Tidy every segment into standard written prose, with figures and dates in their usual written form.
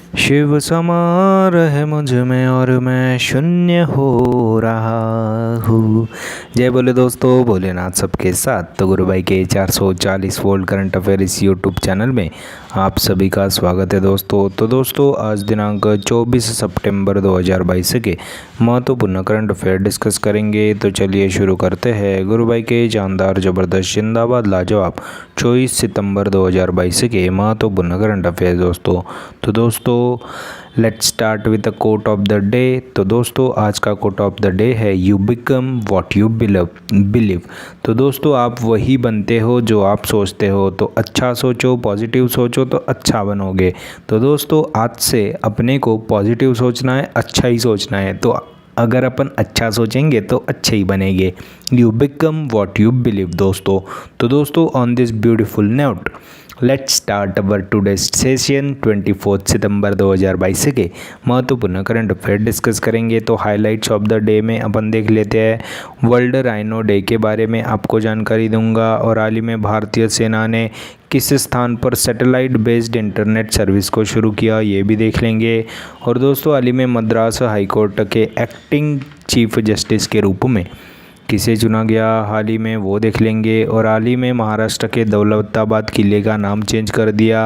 शिव समा रहे मुझ में और मैं शून्य हो रहा हूँ। जय बोले दोस्तों, भोलेनाथ सबके साथ। तो गुरु भाई के 440 वोल्ट करंट अफेयर इस यूट्यूब चैनल में आप सभी का स्वागत है दोस्तों। तो दोस्तों, आज दिनांक 24 सितंबर 2022 के महत्वपूर्ण करंट अफेयर डिस्कस करेंगे। तो चलिए शुरू करते हैं। गुरु भाई के जानदार जबरदस्त जिंदाबाद लाजवाब 24 सितंबर 2022 के महत्वपूर्ण करंट अफेयर दोस्तों। तो दोस्तों, let's start with the quote of the day. तो दोस्तों, आज का कोट ऑफ द डे है you become what you believe. तो दोस्तों, आप वही बनते हो जो आप सोचते हो। तो अच्छा सोचो, पॉजिटिव सोचो तो अच्छा बनोगे। तो दोस्तों, आज से अपने को पॉजिटिव सोचना है, अच्छा ही सोचना है। तो अगर अपन अच्छा सोचेंगे तो अच्छे ही बनेंगे। You become what you believe दोस्तों। तो दोस्तों, on this beautiful note let's start our today's session 24 सितंबर 2022 के महत्वपूर्ण करंट अफेयर डिस्कस करेंगे। तो हाइलाइट्स ऑफ द डे में अपन देख लेते हैं। वर्ल्ड राइनो डे के बारे में आपको जानकारी दूंगा, और हाल ही में भारतीय सेना ने किस स्थान पर सैटेलाइट बेस्ड इंटरनेट सर्विस को शुरू किया, ये भी देख लेंगे। और दोस्तों, हाल ही में मद्रास हाईकोर्ट के एक्टिंग चीफ जस्टिस के रूप में किसे चुना गया हाल ही में, वो देख लेंगे। और हाल ही में महाराष्ट्र के दौलताबाद किले का नाम चेंज कर दिया,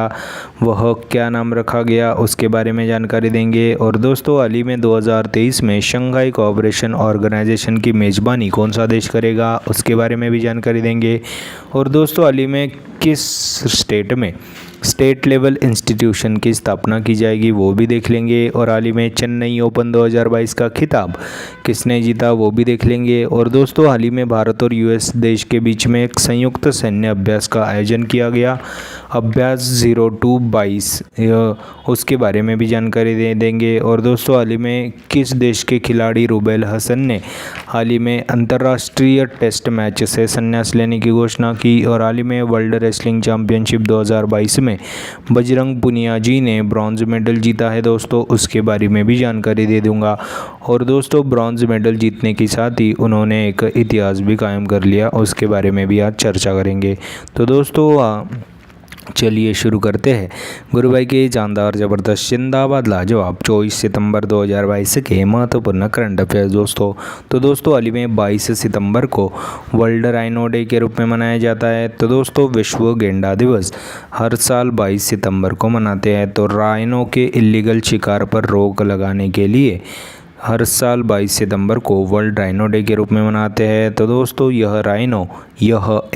वह क्या नाम रखा गया उसके बारे में जानकारी देंगे। और दोस्तों, हाल ही में 2023 में शंघाई कोऑपरेशन ऑर्गेनाइजेशन की मेज़बानी कौन सा देश करेगा, उसके बारे में भी जानकारी देंगे। और दोस्तों, हाल ही में किस स्टेट में स्टेट लेवल इंस्टीट्यूशन की स्थापना की जाएगी, वो भी देख लेंगे। और हाल ही में चेन्नई ओपन 2022 का खिताब किसने जीता, वो भी देख लेंगे। और दोस्तों, हाल ही में भारत और यूएस देश के बीच में एक संयुक्त सैन्य अभ्यास का आयोजन किया गया, अभ्यास 02-22, उसके बारे में भी जानकारी दे देंगे। और दोस्तों, हाल ही में किस देश के खिलाड़ी रुबेल हसन ने हाल ही में अंतर्राष्ट्रीय टेस्ट मैच से संन्यास लेने की घोषणा की। और हाल ही में वर्ल्ड रेसलिंग चैंपियनशिप 2022 में बजरंग पुनिया जी ने ब्रॉन्ज मेडल जीता है दोस्तों, उसके बारे में भी जानकारी दे दूंगा। और दोस्तों, ब्रॉन्ज मेडल जीतने के साथ ही उन्होंने एक इतिहास भी कायम कर लिया, उसके बारे में भी आज चर्चा करेंगे। तो दोस्तों, चलिए शुरू करते हैं। गुरु भाई के जानदार जबरदस्त जिंदाबाद लाजवाब 24 सितंबर 2022 के महत्वपूर्ण करंट अफेयर दोस्तों। तो दोस्तों, हाल ही में 22 सितंबर को वर्ल्ड राइनो डे के रूप में मनाया जाता है। तो दोस्तों, विश्व गेंडा दिवस हर साल 22 सितंबर को मनाते हैं। तो राइनो के इलीगल शिकार पर रोक लगाने के लिए हर साल 22 सितंबर को वर्ल्ड राइनो डे के रूप में मनाते हैं। तो दोस्तों, यह राइनो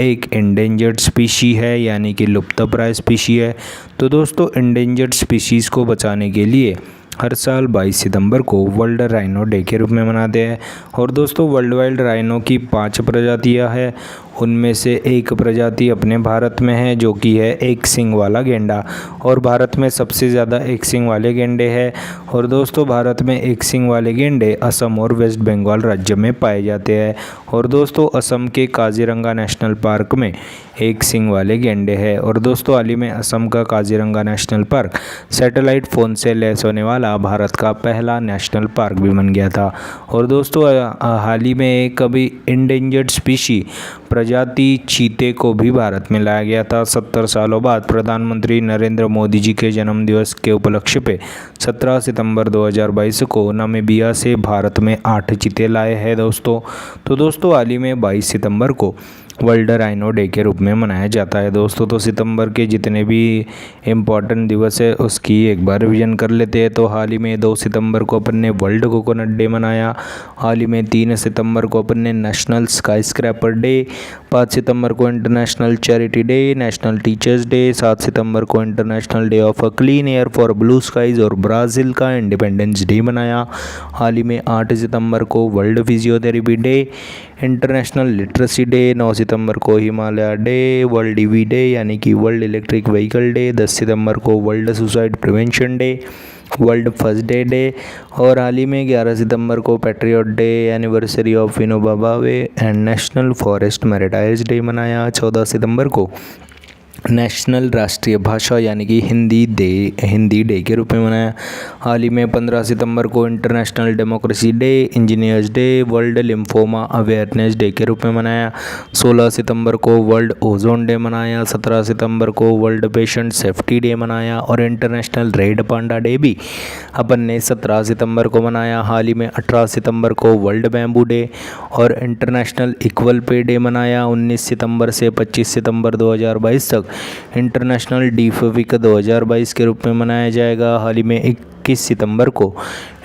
एक एंडेंजर्ड स्पीशी है, यानी कि लुप्तप्राय स्पीशी है। तो दोस्तों, एंडेंजर्ड स्पीशीज़ को बचाने के लिए हर साल 22 सितंबर को वर्ल्ड राइनो डे के रूप में मनाते हैं। और दोस्तों, वर्ल्ड वाइड राइनो की 5 प्रजातियां हैं, उनमें से एक प्रजाति अपने भारत में है, जो कि है एक सींग वाला गेंडा। और भारत में सबसे ज़्यादा एक सींग वाले गेंडे हैं। और दोस्तों, भारत में एक सींग वाले गेंडे असम और वेस्ट बंगाल राज्य में पाए जाते हैं। और दोस्तों, असम के काजीरंगा नेशनल पार्क में एक सींग वाले गेंडे हैं। और दोस्तों, हाल ही में असम का Kaziranga national park satellite phone से लैस होने वाला भारत का पहला नेशनल पार्क भी बन गया था। और दोस्तों, हाल ही में एक अभी इंडेंजर्ड स्पीशी प्रजाति चीते को भी भारत में लाया गया था 70 सालों बाद। प्रधानमंत्री नरेंद्र मोदी जी के जन्मदिवस के उपलक्ष्य पे 17 सितंबर 2022 को नामीबिया से भारत में 8 चीते लाए हैं दोस्तों। तो दोस्तों, हाल ही में 22 सितंबर को वर्ल्ड राइनो डे के रूप में मनाया जाता है दोस्तों। तो सितंबर के जितने भी इम्पॉर्टेंट दिवस है उसकी एक बार रिवीजन कर लेते हैं। तो हाल ही में 2 सितंबर को अपन ने वर्ल्ड कोकोनट डे मनाया। हाल ही में 3 सितंबर को अपन ने नेशनल स्काई स्क्रैपर डे, 5 सितंबर को international charity day, national teachers day, 7 सितंबर को international day of a clean air for blue skies और ब्राज़ील का इंडिपेंडेंस डे मनाया। हाल ही में 8 सितंबर को world physiotherapy day, international literacy day, 9 सितंबर को Himalaya day, world EV day यानी कि वर्ल्ड इलेक्ट्रिक व्हीकल डे, 10 सितंबर को world suicide prevention day, world first day. और हाल ही में 11 सितंबर को patriot day, anniversary of Vinoba Bhave and national forest मैरिटाइज day मनाया। 14 सितंबर को नेशनल राष्ट्रीय भाषा यानी कि हिंदी डे के रूप में मनाया। हाल ही में 15 सितंबर को international democracy day, engineers day, world lymphoma awareness day के रूप में मनाया। 16 सितंबर को वर्ल्ड ओजोन डे मनाया। 17 सितंबर को वर्ल्ड पेशेंट सेफ्टी डे मनाया और इंटरनेशनल रेड पांडा डे भी अपन ने 17 सितंबर को मनाया। हाल ही में 18 सितंबर को वर्ल्ड बैम्बू डे और इंटरनेशनल इक्वल पे डे मनाया। 19 सितंबर से 25 सितंबर 2022 तक इंटरनेशनल डीफ वीक 2022 के रूप में मनाया जाएगा। हाल ही में 21 सितंबर को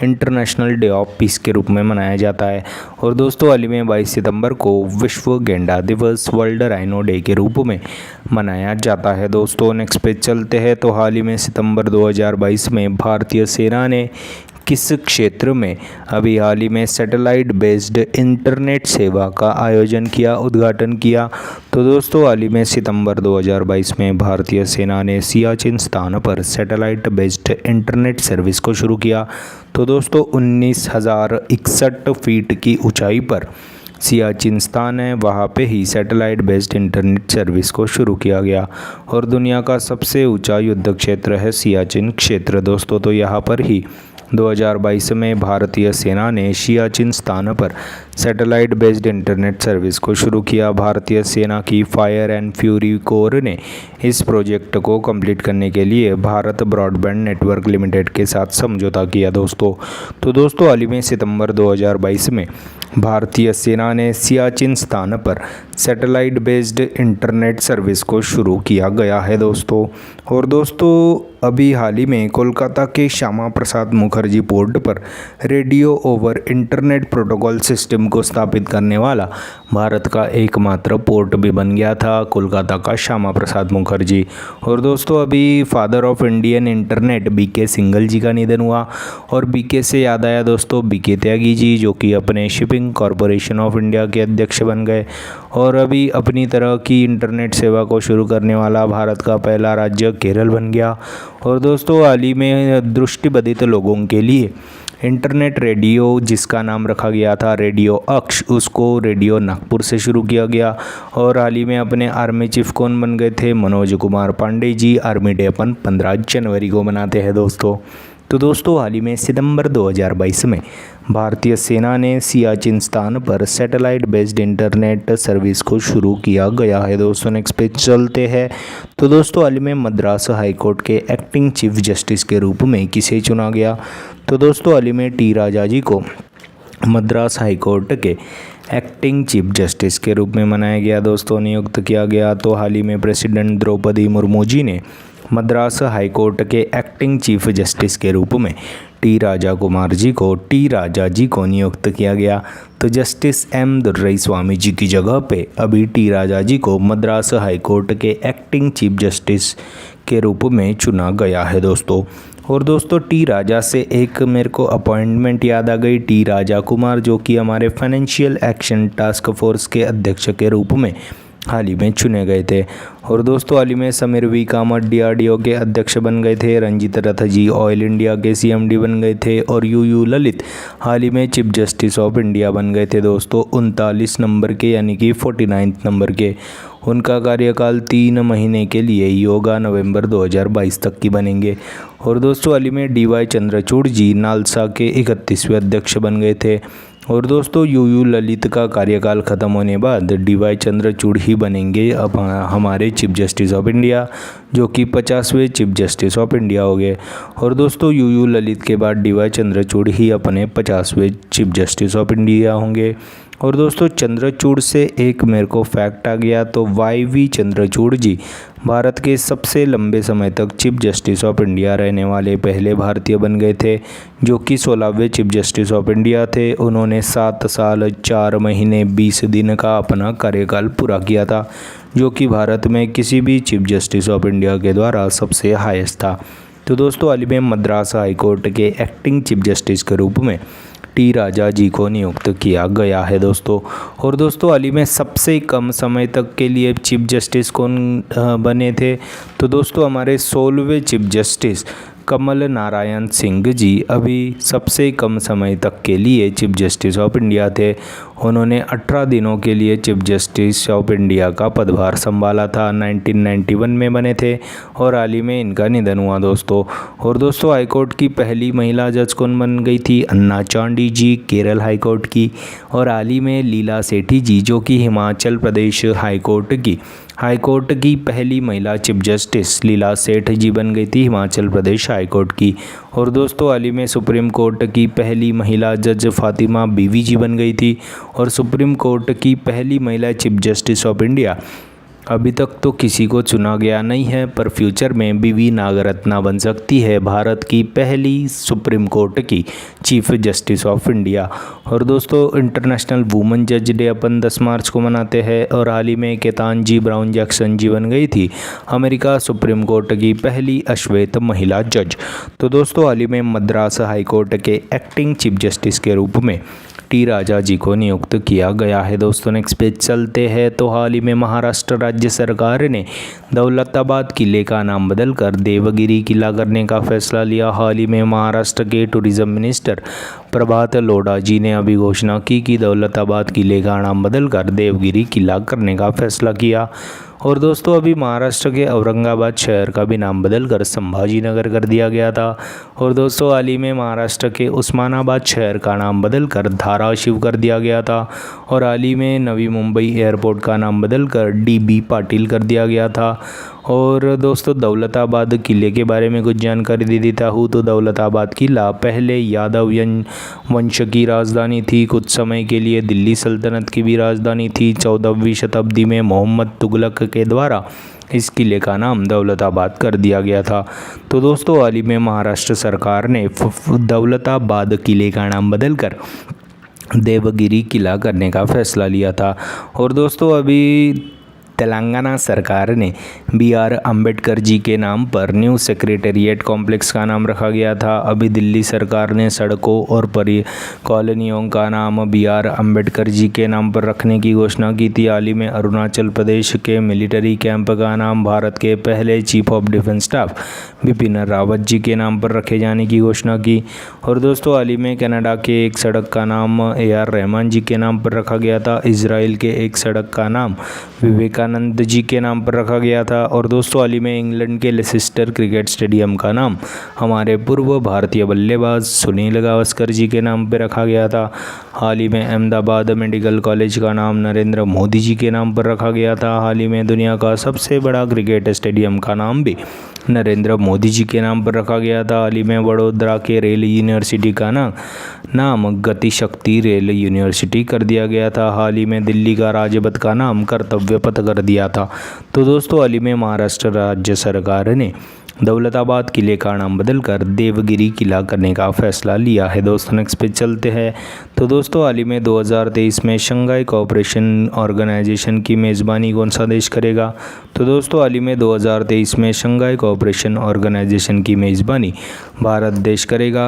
इंटरनेशनल डे ऑफ पीस के रूप में मनाया जाता है। और दोस्तों हाल ही में 22 सितंबर को विश्व गेंडा दिवस, वर्ल्ड राइनो डे के रूप में मनाया जाता है। दोस्तों नेक्स्ट पेज चलते हैं। तो हाल ही में सितंबर 2022 में भारतीय सेना ने किस क्षेत्र में अभी हाल ही में सैटेलाइट बेस्ड इंटरनेट सेवा का आयोजन किया, उद्घाटन किया? तो दोस्तों हाल ही में सितंबर 2022 में भारतीय सेना ने सियाचिन स्थान पर सैटेलाइट बेस्ड इंटरनेट सर्विस को शुरू किया। तो दोस्तों 19,061 फीट की ऊंचाई पर सियाचिन स्थान है, वहाँ पे ही सैटेलाइट बेस्ड इंटरनेट सर्विस को शुरू किया गया। और दुनिया का सबसे ऊंचा युद्ध क्षेत्र है सियाचिन क्षेत्र दोस्तों। तो यहाँ पर ही 2022 में भारतीय सेना ने सियाचिन स्थान पर सैटेलाइट बेस्ड इंटरनेट सर्विस को शुरू किया। भारतीय सेना की फायर एंड फ्यूरी कोर ने इस प्रोजेक्ट को कंप्लीट करने के लिए भारत ब्रॉडबैंड नेटवर्क लिमिटेड के साथ समझौता किया दोस्तों। तो दोस्तों हाल ही में सितंबर 2022 में भारतीय सेना ने सियाचिन स्थान पर सैटेलाइट बेस्ड इंटरनेट सर्विस को शुरू किया गया है दोस्तों। और दोस्तों अभी हाल ही में कोलकाता के श्यामा प्रसाद मुखर्जी पोर्ट पर radio over internet protocol system को स्थापित करने वाला भारत का एकमात्र पोर्ट भी बन गया था, कोलकाता का श्यामा प्रसाद मुखर्जी। और दोस्तों अभी father of Indian internet BK Singhal ji का निधन हुआ। और बीके से याद आया दोस्तों बीके त्यागी जी, जो कि अपने शिपिंग कॉरपोरेशन ऑफ इंडिया के अध्यक्ष बन गए और अभी अपनी तरह की इंटरनेट सेवा को शुरू करने वाला भारत का पहला राज्य केरल बन गया। और दोस्तों हाल ही में दृष्टिबाधित लोगों के लिए इंटरनेट रेडियो, जिसका नाम रखा गया था रेडियो अक्ष, उसको रेडियो नागपुर से शुरू किया गया। और हाल ही में अपने आर्मी चीफ कौन बन गए थे? मनोज कुमार पांडे जी। आर्मी डे अपन 15 जनवरी को मनाते हैं दोस्तों। तो दोस्तों हाल ही में सितंबर 2022 में भारतीय सेना ने सियाचिन स्थान पर सैटेलाइट बेस्ड इंटरनेट सर्विस को शुरू किया गया है दोस्तों। नेक्स्ट पेज चलते हैं। तो दोस्तों हाल ही में मद्रास हाई कोर्ट के एक्टिंग चीफ जस्टिस के रूप में किसे चुना गया? तो दोस्तों हाल ही में टी राजा जी को मद्रास हाई कोर्ट के एक्टिंग चीफ जस्टिस के रूप में मनाया गया दोस्तों, नियुक्त किया गया। तो हाल ही में प्रेसिडेंट द्रौपदी मुर्मू जी ने मद्रास हाई कोर्ट के एक्टिंग चीफ जस्टिस के रूप में टी राजा जी को नियुक्त किया गया। तो जस्टिस एम दुर्रई स्वामी जी की जगह पे अभी टी राजा जी को मद्रास हाई कोर्ट के एक्टिंग चीफ जस्टिस के रूप में चुना गया है दोस्तों। और दोस्तों टी राजा से एक मेरे को अपॉइंटमेंट याद आ गई, टी राजा कुमार, जो कि हमारे फाइनेंशियल एक्शन टास्क फोर्स के अध्यक्ष के रूप में हाल ही में चुने गए थे। और दोस्तों हाल ही में समीर वी कामत DRDO के अध्यक्ष बन गए थे। रंजीत रथ जी ऑयल इंडिया के CMD बन गए थे। और यू ललित हाल ही में चीफ जस्टिस ऑफ इंडिया बन गए थे दोस्तों, 39 नंबर के यानी कि 49 नंबर के। उनका कार्यकाल 3 महीने के लिए ही होगा, नवंबर 2022 तक की बनेंगे। और दोस्तों हाल ही में DY चंद्रचूड़ जी नालसा के 31वें अध्यक्ष बन गए थे। और दोस्तों यू ललित का कार्यकाल ख़त्म होने बाद DY चंद्रचूड़ ही बनेंगे अब हमारे चीफ जस्टिस ऑफ इंडिया, जो कि 50वें चीफ जस्टिस ऑफ इंडिया हो गए। और दोस्तों यू ललित के बाद DY चंद्रचूड़ ही अपने 50वें चीफ जस्टिस ऑफ इंडिया होंगे। और दोस्तों चंद्रचूड़ से एक मेरे को फैक्ट आ गया, तो YV चंद्रचूड़ जी भारत के सबसे लंबे समय तक चीफ जस्टिस ऑफ इंडिया रहने वाले पहले भारतीय बन गए थे, जो कि 16वें चीफ जस्टिस ऑफ इंडिया थे। उन्होंने 7 साल 4 महीने 20 दिन का अपना कार्यकाल पूरा किया था, जो कि भारत में किसी भी चीफ जस्टिस ऑफ इंडिया के द्वारा सबसे हाईएस्ट था। तो दोस्तों हाल ही में मद्रास हाई कोर्ट के एक्टिंग चीफ जस्टिस के रूप में टी राजा जी को नियुक्त किया गया है दोस्तों। और दोस्तों हाल ही में सबसे कम समय तक के लिए चीफ जस्टिस कौन बने थे? तो दोस्तों हमारे 16वें चीफ जस्टिस कमल नारायण सिंह जी अभी सबसे कम समय तक के लिए चीफ जस्टिस ऑफ इंडिया थे। उन्होंने 18 दिनों के लिए चीफ जस्टिस ऑफ इंडिया का पदभार संभाला था। 1991 में बने थे और हाल ही में इनका निधन हुआ दोस्तों। और दोस्तों हाईकोर्ट की पहली महिला जज कौन बन गई थी? अन्ना चांडी जी, केरल हाईकोर्ट की। और हाल ही में लीला सेठी जी, जो कि हिमाचल प्रदेश हाईकोर्ट की पहली महिला चीफ जस्टिस लीला सेठ जी बन गई थी हिमाचल प्रदेश हाईकोर्ट की। और दोस्तों हाल ही में सुप्रीम कोर्ट की पहली महिला जज फातिमा बीवी जी बन गई थी। और सुप्रीम कोर्ट की पहली महिला चीफ जस्टिस ऑफ इंडिया अभी तक तो किसी को चुना गया नहीं है, पर फ्यूचर में बीवी नागरत्ना बन सकती है भारत की पहली सुप्रीम कोर्ट की चीफ जस्टिस ऑफ इंडिया। और दोस्तों इंटरनेशनल वुमेन जज डे अपन 10 मार्च को मनाते हैं। और हाल ही में केतानजी ब्राउन जैक्सन जी बन गई थी अमेरिका सुप्रीम कोर्ट की पहली अश्वेत महिला जज। तो दोस्तों हाल ही में मद्रास हाई कोर्ट के एक्टिंग चीफ जस्टिस के रूप में टी राजा जी को नियुक्त किया गया है। दोस्तों नेक्स्ट पेज चलते हैं। तो हाल ही में महाराष्ट्र राज्य सरकार ने दौलताबाद किले का नाम बदलकर देवगिरी किला करने का फैसला लिया। हाल ही में महाराष्ट्र के टूरिज्म मिनिस्टर प्रभात लोढ़ा जी ने अभी घोषणा की कि दौलताबाद किले का नाम बदलकर देवगिरी किला करने का फैसला किया। और दोस्तों अभी महाराष्ट्र के औरंगाबाद शहर का भी नाम बदलकर संभाजी नगर कर दिया गया था। और दोस्तों हाल ही में महाराष्ट्र के उस्मानाबाद शहर का नाम बदलकर धाराशिव कर दिया गया था। और हाल ही में नवी मुंबई एयरपोर्ट का नाम बदलकर DB पाटिल कर दिया गया था। और दोस्तों दौलताबाद किले के बारे में कुछ जानकारी दे देता हूँ। तो दौलताबाद किला पहले यादव वंश की राजधानी थी, कुछ समय के लिए दिल्ली सल्तनत की भी राजधानी थी। 14वीं शताब्दी में मोहम्मद तुगलक के द्वारा इस किले का नाम दौलताबाद कर दिया गया था। तो दोस्तों हाल ही में महाराष्ट्र सरकार ने दौलताबाद किले का नाम बदलकर देवगिरी किला करने का फैसला लिया था। और दोस्तों अभी तेलंगाना सरकार ने BR अम्बेडकर जी के नाम पर न्यू सेक्रेटेरिएट कॉम्प्लेक्स का नाम रखा गया था। अभी दिल्ली सरकार ने सड़कों और कॉलोनियों का नाम BR अम्बेडकर जी के नाम पर रखने की घोषणा की थी। हाल ही में अरुणाचल प्रदेश के मिलिट्री कैंप का नाम भारत के पहले chief of defence staff Bipin Rawat ji के नाम पर रखे जाने की घोषणा की। और दोस्तों हाल ही में कनाडा के एक सड़क का नाम AR रहमान जी के नाम पर रखा गया था। इजराइल के एक सड़क का नाम विवेकानंद जी के नाम पर रखा गया था। और दोस्तों हाल ही में इंग्लैंड के लेसिस्टर क्रिकेट स्टेडियम का नाम हमारे पूर्व भारतीय बल्लेबाज सुनील गावस्कर जी के नाम पर रखा गया था। हाल ही में अहमदाबाद मेडिकल कॉलेज का नाम नरेंद्र मोदी जी के नाम पर रखा गया था। हाल ही में दुनिया का सबसे बड़ा क्रिकेट स्टेडियम का नाम भी नरेंद्र मोदी जी के नाम पर रखा गया था। हाल ही में वडोदरा के रेल यूनिवर्सिटी का नाम गति शक्ति रेल यूनिवर्सिटी कर दिया गया था। हाल ही में दिल्ली का राजपथ का नाम कर्तव्य पथ कर दिया था। तो दोस्तों हाल ही में महाराष्ट्र राज्य सरकार ने दौलताबाद किले का नाम बदलकर देवगिरी किला करने का फैसला लिया है। दोस्तों नेक्स्ट पे चलते हैं। तो दोस्तों हाल ही में 2023 में शंघाई कोऑपरेशन ऑर्गेनाइजेशन की मेज़बानी कौन सा देश करेगा? तो दोस्तों हाल ही में 2023 में शंघाई कोऑपरेशन ऑर्गेनाइजेशन की मेज़बानी भारत देश करेगा,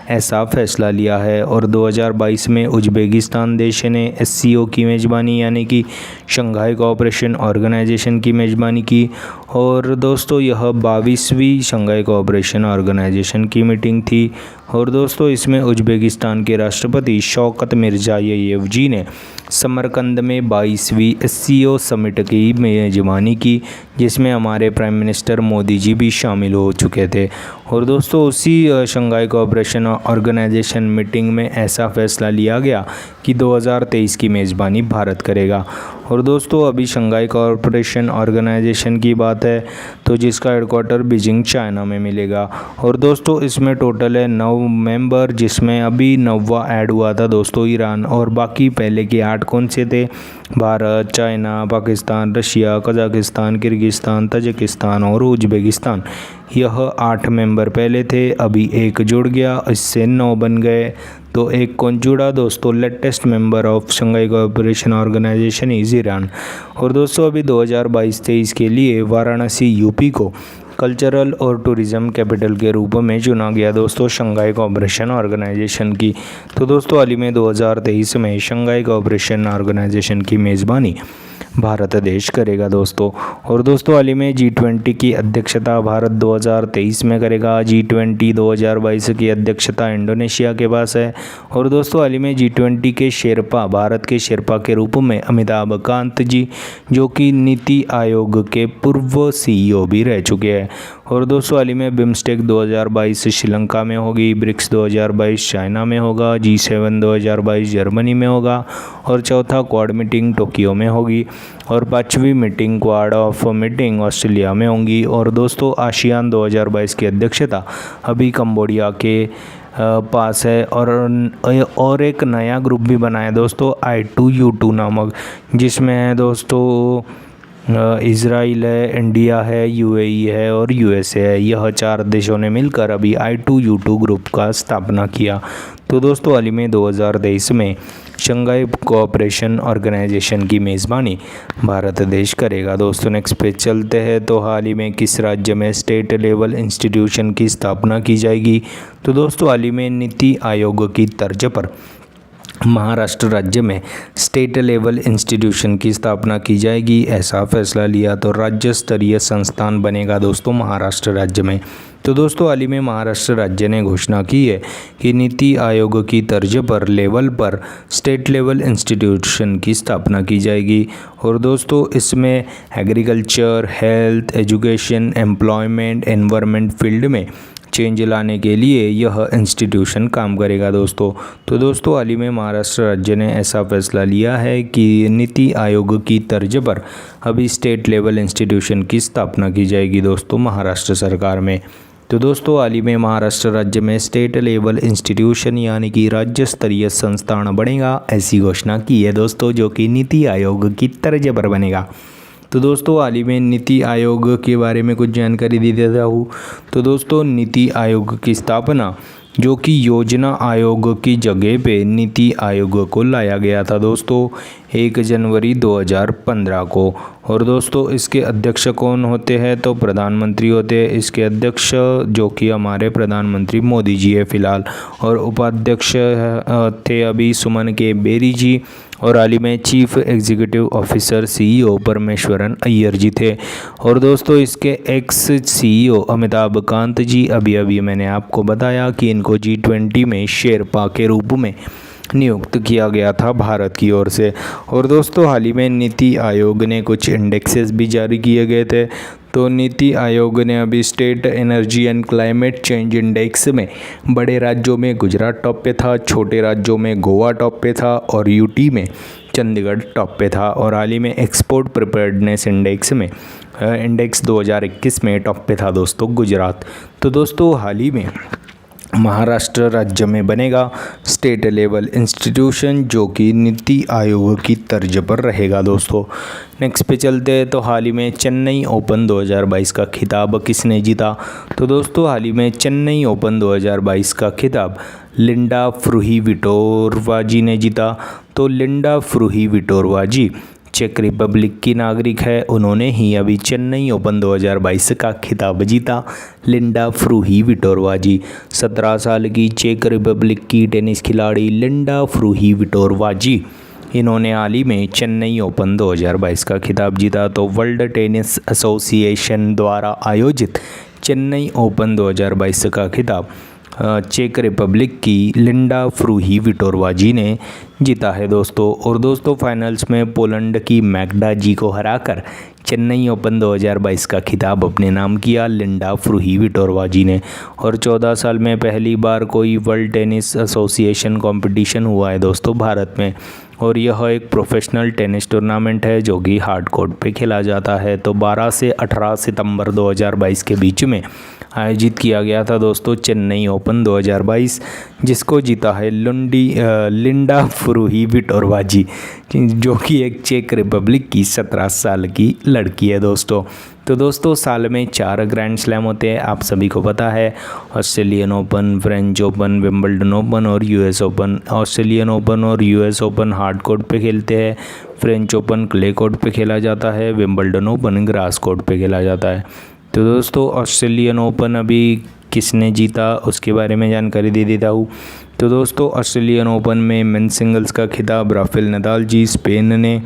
ऐसा फैसला लिया है। और 2022 में उज्बेकिस्तान देश ने SCO की मेज़बानी यानी कि शंघाई कोऑपरेशन ऑर्गेनाइजेशन की मेज़बानी की। और दोस्तों यह 22वीं शंघाई कोऑपरेशन ऑर्गेनाइजेशन की मीटिंग थी। और दोस्तों इसमें उज्बेकिस्तान के राष्ट्रपति शौकत मिर्ज़ायेव जी ने समरकंद में 22वीं SCO समिट की मेज़बानी की, जिसमें हमारे प्राइम मिनिस्टर मोदी जी भी शामिल हो चुके थे। और दोस्तों उसी शंघाई कोऑपरेशन ऑर्गेनाइजेशन मीटिंग में ऐसा फैसला लिया गया कि 2023 की मेज़बानी भारत करेगा। और दोस्तों अभी शंघाई कोऑपरेशन ऑर्गेनाइजेशन की बात है तो जिसका हेडक्वार्टर बीजिंग चाइना में मिलेगा। और दोस्तों इसमें टोटल है 9 मेंबर, जिसमें अभी 9वां ऐड हुआ था दोस्तों ईरान। और बाकी पहले के 8 कौन से थे? Bharat, China, Pakistan, Russia, Kazakhstan, Kyrgyzstan, Tajikistan और उज्बेकिस्तान। यह 8 मेंबर पहले थे, अभी एक जुड़ गया, इससे 9 बन गए। तो एक कौन जुड़ा दोस्तों? Latest member of Shanghai cooperation organisation is Iran. और दोस्तों अभी 2022-23 के लिए वाराणसी UP को कल्चरल और टूरिज़्म कैपिटल के रूप में चुना गया दोस्तों शंघाई कोऑपरेशन ऑर्गेनाइजेशन की। तो दोस्तों हाल ही में 2023 में शंघाई कोऑपरेशन ऑर्गेनाइजेशन की मेज़बानी भारत देश करेगा दोस्तों। और दोस्तों हाल ही में G20 की अध्यक्षता भारत 2023 में करेगा। G20 2022 की अध्यक्षता इंडोनेशिया के पास है। और दोस्तों हाल ही में G20 के शेरपा, भारत के शेरपा के रूप में अमिताभ कांत जी, जो कि नीति आयोग के पूर्व CEO भी रह चुके हैं। और दोस्तों हाल ही में बिम्स्टेक 2022 श्रीलंका में होगी, ब्रिक्स 2022 चाइना में होगा, G7 2022 जर्मनी में होगा और चौथा क्वाड मीटिंग टोक्यो में होगी और पांचवी meeting quad of meeting Australia में होंगी। और दोस्तों आसियान 2022 की अध्यक्षता अभी कंबोडिया के पास है। और एक नया ग्रुप भी बना है दोस्तों, I2U2 नामक, जिसमें है दोस्तों इज़राइल है, इंडिया है, UAE है और USA है। यह 4 देशों ने मिलकर अभी I2U2 ग्रुप का स्थापना किया। तो दोस्तों हाल ही में 2023 में शंघाई कोऑपरेशन ऑर्गेनाइजेशन की मेज़बानी भारत देश करेगा। दोस्तों नेक्स्ट पेज चलते हैं। तो हाल ही में किस राज्य में स्टेट लेवल इंस्टीट्यूशन की स्थापना की जाएगी? तो दोस्तों हाल ही में नीति आयोग की तर्ज पर महाराष्ट्र राज्य में स्टेट लेवल इंस्टीट्यूशन की स्थापना की जाएगी, ऐसा फैसला लिया। तो राज्य स्तरीय संस्थान बनेगा दोस्तों महाराष्ट्र राज्य में। तो दोस्तों हाल ही में महाराष्ट्र राज्य ने घोषणा की है कि नीति आयोग की तर्ज पर लेवल पर स्टेट लेवल इंस्टीट्यूशन की स्थापना की जाएगी। और दोस्तों इसमें agriculture, health, education, employment, environment field में चेंज लाने के लिए यह इंस्टीट्यूशन काम करेगा दोस्तों। तो दोस्तों हाल ही में महाराष्ट्र राज्य ने ऐसा फैसला लिया है कि नीति आयोग की तर्ज पर अभी स्टेट लेवल इंस्टीट्यूशन की स्थापना की जाएगी दोस्तों महाराष्ट्र सरकार में। तो दोस्तों हाल ही में महाराष्ट्र राज्य में स्टेट लेवल इंस्टीट्यूशन यानी कि राज्य स्तरीय संस्थान बनेगा, ऐसी घोषणा की है दोस्तों, जो कि नीति आयोग की तर्ज पर बनेगा। तो दोस्तों हाल ही में नीति आयोग के बारे में कुछ जानकारी दे देता हूँ। तो दोस्तों नीति आयोग की स्थापना, जो कि योजना आयोग की जगह पे नीति आयोग को लाया गया था दोस्तों 1 जनवरी 2015 को। और दोस्तों इसके अध्यक्ष कौन होते हैं? तो प्रधानमंत्री होते हैं इसके अध्यक्ष, जो कि हमारे प्रधानमंत्री मोदी जी है फ़िलहाल। और उपाध्यक्ष थे अभी सुमन के बेरी जी। और हाल ही में chief executive officer CEO Parameswaran Iyer ji थे। और दोस्तों इसके एक्स CEO अमिताभ कांत जी, अभी मैंने आपको बताया कि इनको G20 में शेरपा के रूप में नियुक्त किया गया था भारत की ओर से। और दोस्तों हाल ही में नीति आयोग ने कुछ इंडेक्सेस भी जारी किए गए थे। तो नीति आयोग ने अभी state energy and climate change index में बड़े राज्यों में गुजरात टॉप पे था, छोटे राज्यों में गोवा टॉप पे था और UT में चंडीगढ़ टॉप पे था। और हाल ही में एक्सपोर्ट प्रिपेयर्डनेस इंडेक्स में इंडेक्स 2021 में टॉप पे था दोस्तों गुजरात। तो दोस्तों हाल ही में महाराष्ट्र राज्य में बनेगा स्टेट लेवल इंस्टीट्यूशन, जो कि नीति आयोग की तर्ज पर रहेगा दोस्तों। नेक्स्ट पे चलते हैं। तो हाल ही में चेन्नई ओपन 2022 का खिताब किसने जीता? तो दोस्तों हाल ही में चेन्नई ओपन 2022 का खिताब लिंडा फ्रुहिविटोरवा जी ने जीता। तो लिंडा फ्रुहिविटोरवा जी चेक रिपब्लिक की नागरिक है, उन्होंने ही अभी चेन्नई ओपन 2022 का खिताब जीता। लिंडा फ्रुहिविटोरवा जी 17 साल की चेक रिपब्लिक की टेनिस खिलाड़ी लिंडा फ्रुहिविटोरवा जी, इन्होंने हाल ही में चेन्नई ओपन 2022 का खिताब जीता। तो वर्ल्ड टेनिस एसोसिएशन द्वारा आयोजित चेन्नई ओपन 2022 का खिताब चेक रिपब्लिक की लिंडा फ्रुहिविटोरवा जी ने जीता है दोस्तों। और दोस्तों फाइनल्स में पोलैंड की मैग्डा जी को हराकर चेन्नई ओपन 2022 का खिताब अपने नाम किया लिंडा फ्रुहिविटोरवा जी ने। और 14 साल में पहली बार कोई वर्ल्ड टेनिस एसोसिएशन कंपटीशन हुआ है दोस्तों भारत में। और यह एक प्रोफेशनल टेनिस टूर्नामेंट है जो कि हार्ड कोर्ट पे खेला जाता है। तो 12 से 18 सितंबर 2022 के बीच में आयोजित किया गया था दोस्तों चेन्नई ओपन 2022, जिसको जीता है लिंडा फ्रुहिविटोरवा जी, जो कि एक चेक रिपब्लिक की 17 साल की लड़की है दोस्तों। तो दोस्तों साल में 4 ग्रैंड स्लैम होते हैं, आप सभी को पता है। Australian open, French open, Wimbledon open और US ओपन। ऑस्ट्रेलियन ओपन और US ओपन हार्ड कोर्ट पे खेलते हैं, फ्रेंच ओपन क्ले कोर्ट पे खेला जाता है, विंबलडन ओपन ग्रास कोर्ट पे खेला जाता है। तो दोस्तों ऑस्ट्रेलियन ओपन अभी किसने जीता उसके बारे में जानकारी दे देता हूँ। तो दोस्तों ऑस्ट्रेलियन ओपन में मेन सिंगल्स का खिताब राफेल नदाल जी स्पेन ने,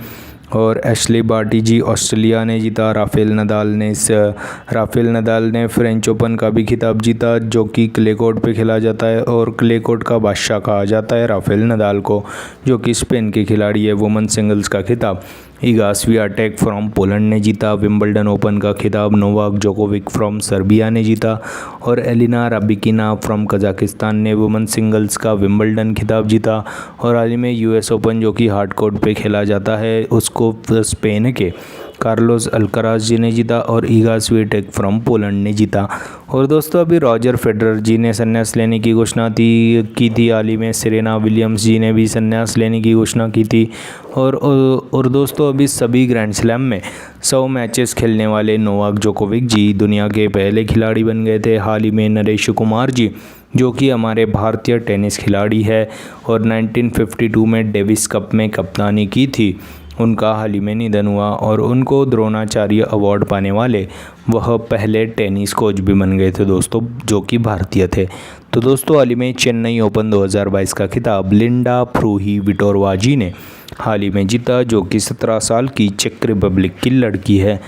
और एशली बार्टी जी ऑस्ट्रेलिया ने जीता। राफेल नदाल ने फ्रेंच ओपन का भी खिताब जीता, जो कि क्ले कोर्ट पे खेला जाता है और क्ले कोर्ट का बादशाह कहा जाता है राफेल नदाल को, जो कि स्पेन के खिलाड़ी है। वुमेन सिंगल्स का खिताब इगा स्वियाटेक फ्रॉम पोलैंड ने जीता। विंबलडन ओपन का खिताब नोवाक जोकोविक फ्रॉम सर्बिया ने जीता। और एलिना राबिकिना फ्रॉम कजाकिस्तान ने वुमेन सिंगल्स का विंबलडन खिताब जीता। और हाल ही में यूएस ओपन, जो कि हार्ड कोर्ट पे खेला जाता है, उसको स्पेन के कार्लोस अल्काराज जी ने जीता और ईगा स्वियाटेक फ्रॉम पोलैंड ने जीता। और दोस्तों अभी रॉजर फेडरर जी ने संन्यास लेने की घोषणा की थी। हाल ही में सेरेना विलियम्स जी ने भी संन्यास लेने की घोषणा की थी। और दोस्तों अभी सभी ग्रैंड स्लैम में 100 मैचेस खेलने वाले नोवाक जोकोविक जी दुनिया के पहले खिलाड़ी बन गए थे। हाल ही में नरेश कुमार जी, जो कि हमारे भारतीय टेनिस खिलाड़ी है और 1952 में डेविस कप में कप्तानी की थी, उनका हाल ही में निधन हुआ। और उनको द्रोणाचार्य अवार्ड पाने वाले वह पहले टेनिस कोच भी बन गए थे दोस्तों, जो कि भारतीय थे। तो दोस्तों हाल ही में चेन्नई ओपन 2022 का खिताब लिंडा फ्रुहिविटोरवा जी ने हाल ही में जीता, जो कि 17 साल की चेक रिपब्लिक की लड़की है।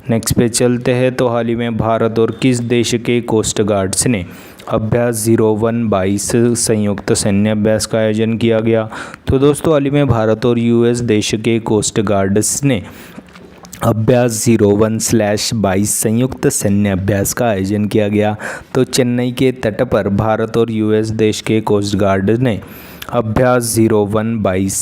नेक्स्ट पे चलते हैं। तो हाल ही में भारत और किस देश के कोस्ट गार्ड्स ने अभ्यास 01-22 संयुक्त सैन्य अभ्यास का आयोजन किया गया? तो दोस्तों हाल ही में भारत और यूएस देश के कोस्ट गार्ड्स ने अभ्यास 01/22 संयुक्त सैन्य अभ्यास का आयोजन किया गया। तो चेन्नई के तट पर भारत और यूएस देश के कोस्ट गार्ड ने अभ्यास 01/22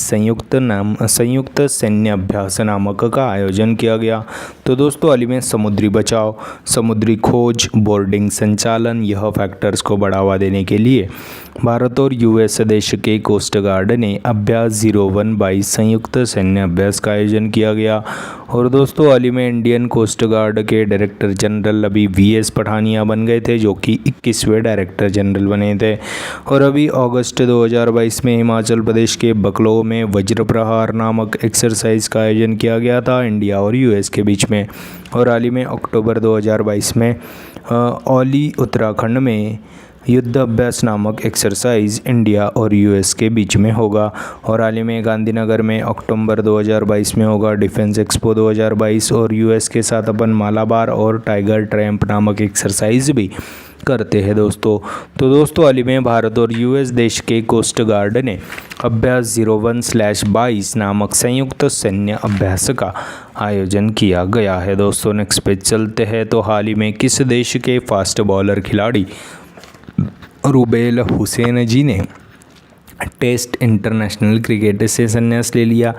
संयुक्त सैन्य अभ्यास नामक का आयोजन किया गया। तो दोस्तों हाल ही में समुद्री बचाव, समुद्री खोज, बोर्डिंग संचालन, यह फैक्टर्स को बढ़ावा देने के लिए भारत और यूएस देश के कोस्ट गार्ड ने अभ्यास 01/22 संयुक्त सैन्य अभ्यास का आयोजन किया गया। और दोस्तों हाल ही में इंडियन कोस्ट गार्ड के डायरेक्टर जनरल अभी वीएस पठानिया बन गए थे, जो कि 21वें डायरेक्टर जनरल बने थे। और अभी अगस्त 2022 में हिमाचल प्रदेश के बकलो में वज्र प्रहार नामक एक्सरसाइज का आयोजन किया गया था इंडिया और यूएस के बीच में। और हाल ही में अक्टूबर 2022 में औली उत्तराखंड में युद्ध अभ्यास नामक एक्सरसाइज इंडिया और यूएस के बीच में होगा। और हाल ही में गांधीनगर में अक्टूबर 2022 में होगा डिफेंस एक्सपो 2022, और यूएस के साथ अपन मालाबार और टाइगर ट्रैम्प नामक एक्सरसाइज भी करते हैं दोस्तों। तो दोस्तों हाल ही में भारत और यूएस देश के कोस्ट गार्ड ने अभ्यास 01/22 नामक संयुक्त सैन्य अभ्यास का आयोजन किया गया है दोस्तों। नेक्स्ट पे चलते हैं। तो हाल ही में किस देश के फास्ट बॉलर खिलाड़ी रुबेल हुसैन जी ने टेस्ट इंटरनेशनल क्रिकेट से संन्यास ले लिया?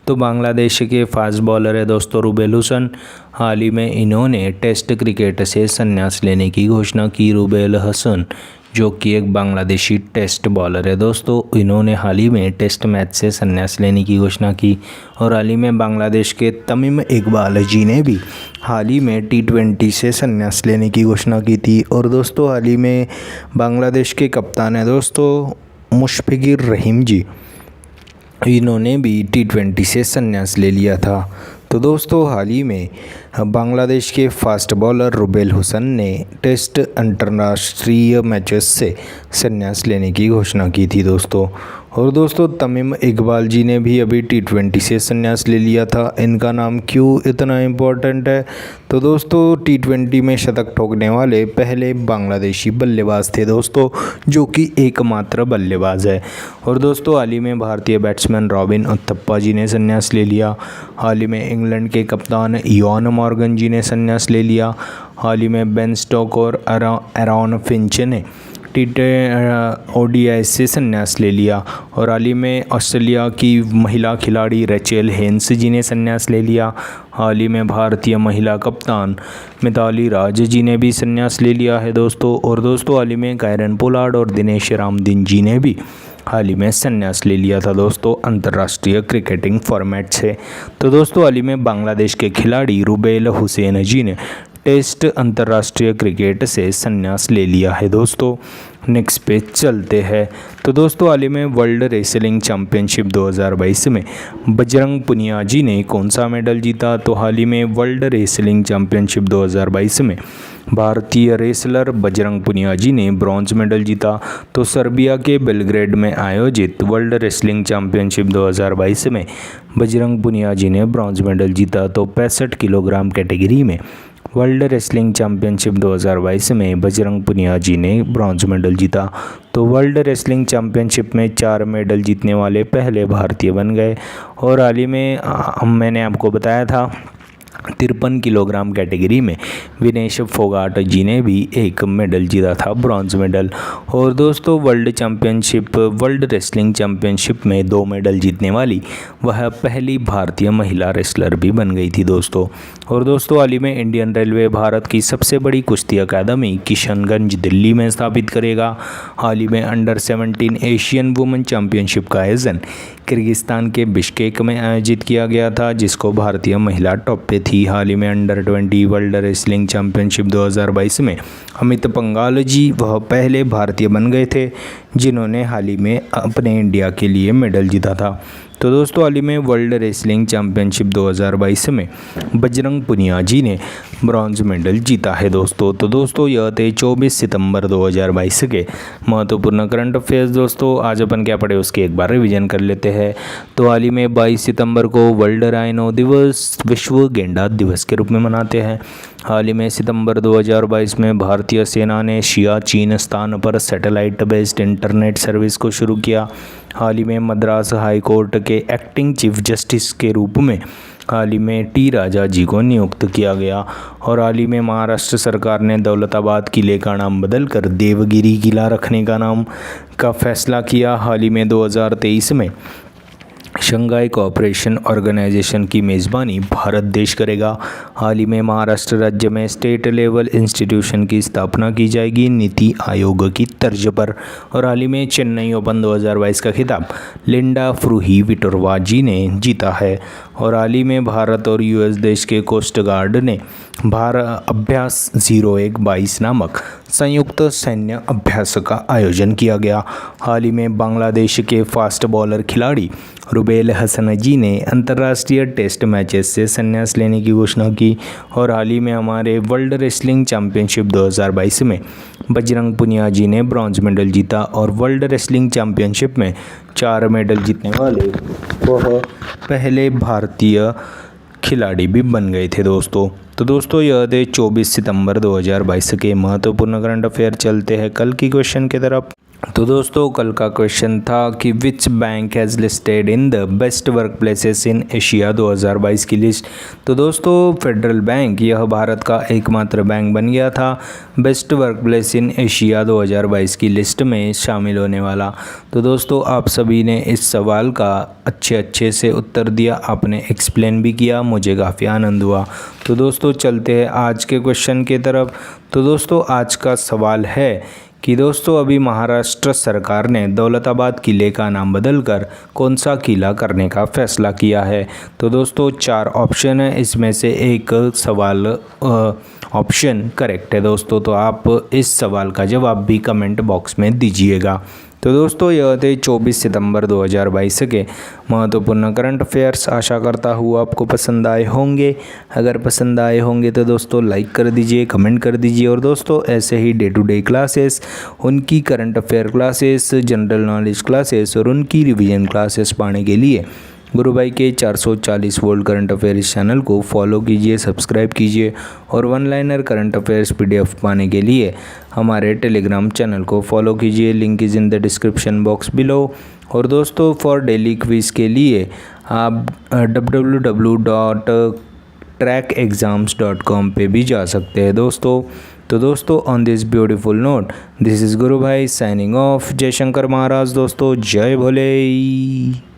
तो बांग्लादेश के फास्ट बॉलर है दोस्तों रुबेल हुसैन। हाल ही में इन्होंने टेस्ट क्रिकेट से संन्यास लेने की घोषणा की। रुबेल हसन, जो कि एक बांग्लादेशी टेस्ट बॉलर है दोस्तों, इन्होंने हाल ही में टेस्ट मैच से संन्यास लेने की घोषणा की। और हाल ही में बांग्लादेश के तमीम इकबाल जी ने भी हाल ही में T20 से संन्यास लेने की घोषणा की थी। और दोस्तों हाल ही में बांग्लादेश के कप्तान है दोस्तों मुशफिकुर रहीम जी, इन्होंने भी T20 से संन्यास ले लिया था। तो दोस्तों हाल ही में बांग्लादेश के फास्ट बॉलर रुबेल हुसैन ने टेस्ट अंतर्राष्ट्रीय मैचेस से संन्यास लेने की घोषणा की थी दोस्तों। और दोस्तों तमीम इकबाल जी ने भी अभी T20 से संन्यास ले लिया था। इनका नाम क्यों इतना इम्पोर्टेंट है? तो दोस्तों T20 में शतक ठोकने वाले पहले बांग्लादेशी बल्लेबाज थे दोस्तों, जो कि एकमात्र बल्लेबाज है। और दोस्तों हाल ही में भारतीय बैट्समैन रॉबिन उथप्पा जी ने संन्यास ले लिया। हाल ही में इंग्लैंड के कप्तान इयान मॉर्गन जी ने संन्यास ले लिया। हाल ही में बेन स्टोक और एरॉन फिंच ने ODI से संन्यास ले लिया। और हाल ही में ऑस्ट्रेलिया की महिला खिलाड़ी रेचल हेन्स जी ने संन्यास ले लिया। हाल ही में भारतीय महिला कप्तान मिताली राज जी ने भी संन्यास ले लिया है दोस्तों। और दोस्तों हाल ही में कायरन पोलार्ड और दिनेश रामदिन जी ने भी हाल ही में संन्यास ले लिया था दोस्तों अंतर्राष्ट्रीय क्रिकेटिंग फॉर्मेट से। तो दोस्तों हाल ही में बांग्लादेश के खिलाड़ी रुबेल हुसैन जी ने टेस्ट अंतर्राष्ट्रीय क्रिकेट से संन्यास ले लिया है दोस्तों। नेक्स्ट पे चलते हैं। तो दोस्तों हाल ही में वर्ल्ड रेसलिंग चैम्पियनशिप 2022 में बजरंग पुनियाजी ने कौन सा मेडल जीता? तो हाल ही में वर्ल्ड रेसलिंग चैम्पियनशिप 2022 में भारतीय रेसलर बजरंग पुनियाजी ने ब्रॉन्ज मेडल जीता। तो सर्बिया के बेलग्रेड में आयोजित वर्ल्ड रेसलिंग चैम्पियनशिप 2022 में बजरंग पुनियाजी ने ब्रॉन्ज मेडल जीता। तो 65 किलोग्राम कैटेगरी में वर्ल्ड रेसलिंग चैम्पियनशिप 2022 में बजरंग पुनियाजी ने ब्रॉन्ज मेडल जीता। तो वर्ल्ड रेसलिंग चैम्पियनशिप में 4 मेडल जीतने वाले पहले भारतीय बन गए। और हाल ही में मैंने आपको बताया था 53 किलोग्राम कैटेगरी में विनेश फोगाट जी ने भी एक मेडल जीता था, ब्रॉन्ज मेडल। और दोस्तों वर्ल्ड रेसलिंग चैम्पियनशिप में 2 मेडल जीतने वाली वह पहली भारतीय महिला रेसलर भी बन गई थी दोस्तों। और दोस्तों हाल ही में इंडियन रेलवे भारत की सबसे बड़ी कुश्ती अकादमी किशनगंज दिल्ली में स्थापित करेगा। हाल ही में अंडर 17 एशियन वुमेन चैम्पियनशिप का आयोजन किर्गिस्तान के बिश्केक में आयोजित किया गया था, जिसको भारतीय महिला टॉप पे थी। हाल ही में अंडर 20 वर्ल्ड रेसलिंग चैम्पियनशिप 2022 में अमित पंघाल जी वह पहले भारतीय बन गए थे जिन्होंने हाल ही में अपने इंडिया के लिए मेडल जीता था। तो दोस्तों हाल ही में वर्ल्ड रेसलिंग चैम्पियनशिप 2022 में बजरंग पुनियाजी ने ब्रॉन्ज मेडल जीता है दोस्तों। तो दोस्तों यह थे 24 सितंबर 2022 के महत्वपूर्ण करंट अफेयर्स। दोस्तों आज अपन क्या पढ़े उसके एक बार रिवीजन कर लेते हैं। तो हाल ही में 22 सितंबर को वर्ल्ड राइनो दिवस विश्व गेंडा दिवस के रूप में मनाते हैं। हाल ही में सितंबर 2022 में भारतीय सेना ने सियाचिन स्थान पर सैटेलाइट बेस्ड इंटरनेट सर्विस को शुरू किया। हाल ही में मद्रास हाई कोर्ट के एक्टिंग चीफ जस्टिस के रूप में हाल ही में टी राजा जी को नियुक्त किया गया। और हाल ही में महाराष्ट्र सरकार ने दौलताबाद किले का नाम बदलकर देवगिरी किला रखने का फैसला किया। हाल ही में 2023 में शंघाई कोऑपरेशन ऑर्गेनाइजेशन की मेज़बानी भारत देश करेगा। हाल ही में महाराष्ट्र राज्य में स्टेट लेवल इंस्टीट्यूशन की स्थापना की जाएगी नीति आयोग की तर्ज पर। और हाल ही में चेन्नई ओपन 2022 का खिताब लिंडा फ्रूहीविटोरवा जी ने जीता है। और हाल ही में भारत और यूएस देश के कोस्ट गार्ड ने भारत अभ्यास 0122 नामक संयुक्त सैन्य अभ्यास का आयोजन किया गया। हाल ही में बांग्लादेश के फास्ट बॉलर खिलाड़ी रुबेल हसन जी ने अंतर्राष्ट्रीय टेस्ट मैचेस से संन्यास लेने की घोषणा की। और हाल ही में हमारे वर्ल्ड रेसलिंग चैम्पियनशिप 2022 में बजरंग पुनियाजी ने ब्रॉन्ज मेडल जीता। और वर्ल्ड रेसलिंग चैम्पियनशिप में 4 मेडल जीतने वाले वह पहले भारतीय खिलाड़ी भी बन गए थे दोस्तों। तो दोस्तों यह थे 24 सितंबर 2022 के महत्वपूर्ण करंट अफेयर। चलते हैं कल की क्वेश्चन की तरफ। तो दोस्तों कल का क्वेश्चन था कि which bank has listed in the best work places in Asia 2022 की लिस्ट। तो दोस्तों फेडरल बैंक यह भारत का एकमात्र बैंक बन गया था best work place in Asia 2022 की लिस्ट में शामिल होने वाला। तो दोस्तों आप सभी ने इस सवाल का अच्छे से उत्तर दिया, आपने एक्सप्लेन भी किया, मुझे काफ़ी आनंद हुआ। तो दोस्तों चलते हैं आज के क्वेश्चन की तरफ। तो दोस्तों आज का सवाल है कि दोस्तों अभी महाराष्ट्र सरकार ने दौलताबाद किले का नाम बदलकर कौन सा किला करने का फैसला किया है। तो दोस्तों 4 ऑप्शन है, इसमें से एक सवाल ऑप्शन करेक्ट है दोस्तों। तो आप इस सवाल का जवाब भी कमेंट बॉक्स में दीजिएगा। तो दोस्तों यह थे 24 सितंबर 2022 के महत्वपूर्ण करंट अफेयर्स। आशा करता हूँ आपको पसंद आए होंगे। अगर पसंद आए होंगे तो दोस्तों लाइक कर दीजिए, कमेंट कर दीजिए। और दोस्तों ऐसे ही डे टू डे क्लासेस, उनकी current affair classes, general knowledge classes और उनकी रिवीजन क्लासेस पाने के लिए गुरु भाई के 440 वोल्ट करंट अफेयर्स चैनल को फॉलो कीजिए, सब्सक्राइब कीजिए। और one liner current affairs PDF पाने के लिए हमारे टेलीग्राम चैनल को फॉलो कीजिए, link is in the description box below. और दोस्तों फॉर डेली क्विज़ के लिए आप www.trackexams.com पे भी जा सकते हैं दोस्तों। तो दोस्तों on this beautiful note this is गुरु भाई साइनिंग ऑफ। जय शंकर महाराज दोस्तों, जय भोले।